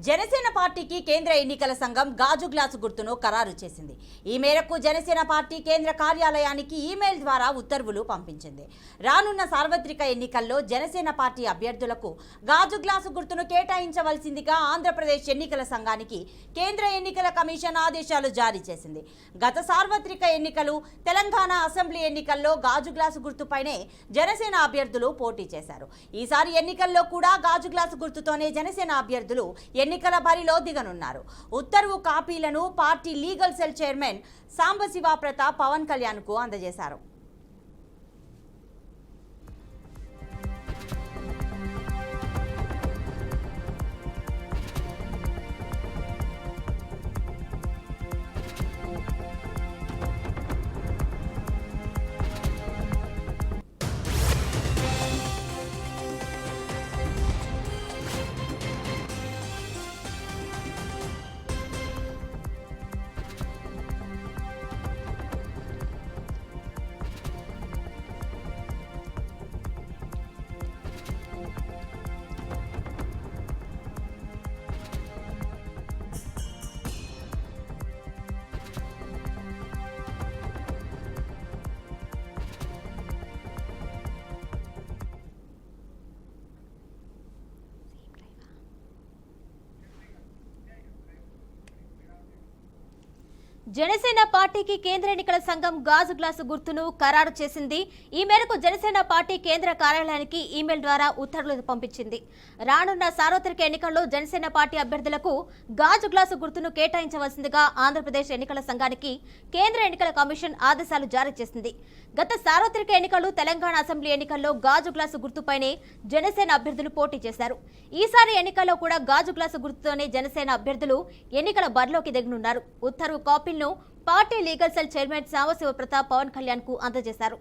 జనసేన పార్టీకి కేంద్ర ఎన్నికల సంఘం గాజు గ్లాసు గుర్తును ఖరారు చేసింది. ఈ మేరకు జనసేన పార్టీ కేంద్ర కార్యాలయానికి ఈమెయిల్ ద్వారా ఉత్తర్వులు పంపించింది. రానున్న సార్వత్రిక ఎన్నికల్లో జనసేన పార్టీ అభ్యర్థులకు గాజు గ్లాసు గుర్తును కేటాయించవలసిందిగా ఆంధ్రప్రదేశ్ ఎన్నికల సంఘానికి కేంద్ర ఎన్నికల కమిషన్ ఆదేశాలు జారీ చేసింది. గత సార్వత్రిక ఎన్నికలు, తెలంగాణ అసెంబ్లీ ఎన్నికల్లో గాజు గ్లాసు గుర్తుపైనే జనసేన అభ్యర్థులు పోటీ చేశారు. ఈసారి ఎన్నికల్లో కూడా గాజు గ్లాసు గుర్తుతోనే జనసేన అభ్యర్థులు ఎన్నికల బరిలో దిగనున్నారు. ఉత్తర్వు కాపీలను party legal cell chairman Sambasiva Pratap Pawan Kalyan కు అందజేశారు. జనసేన పార్టీకి కేంద్ర ఎన్నికల సంఘం గాజు గ్లాసు గుర్తును ఖరారు చేసింది. ఈ మేరకు జనసేన పార్టీ కేంద్ర కార్యాలయానికి ఈమెయిల్ ద్వారా ఉత్తర్వులు పంపించింది. రానున్న సార్వత్రిక ఎన్నికల్లో జనసేన పార్టీ అభ్యర్థులకు గాజు గ్లాసు గుర్తును కేటాయించవలసిందిగా ఆంధ్రప్రదేశ్ ఎన్నికల సంఘానికి కేంద్ర ఎన్నికల కమిషన్ ఆదేశాలు జారీ చేసింది. గత సార్వత్రిక ఎన్నికలు, తెలంగాణ అసెంబ్లీ ఎన్నికల్లో గాజు గ్లాసు గుర్తుపైనే జనసేన అభ్యర్థులు పోటీ చేశారు. ఈసారి ఎన్నికల్లో కూడా గాజు గ్లాసు గుర్తుతోనే జనసేన అభ్యర్థులు ఎన్నికల బరిలోకి దిగనున్నారు. ఉత్తర్వు కాపీలను party legal cell chairman Sambasiva Pratap Pawan Kalyan కు అందజేశారు.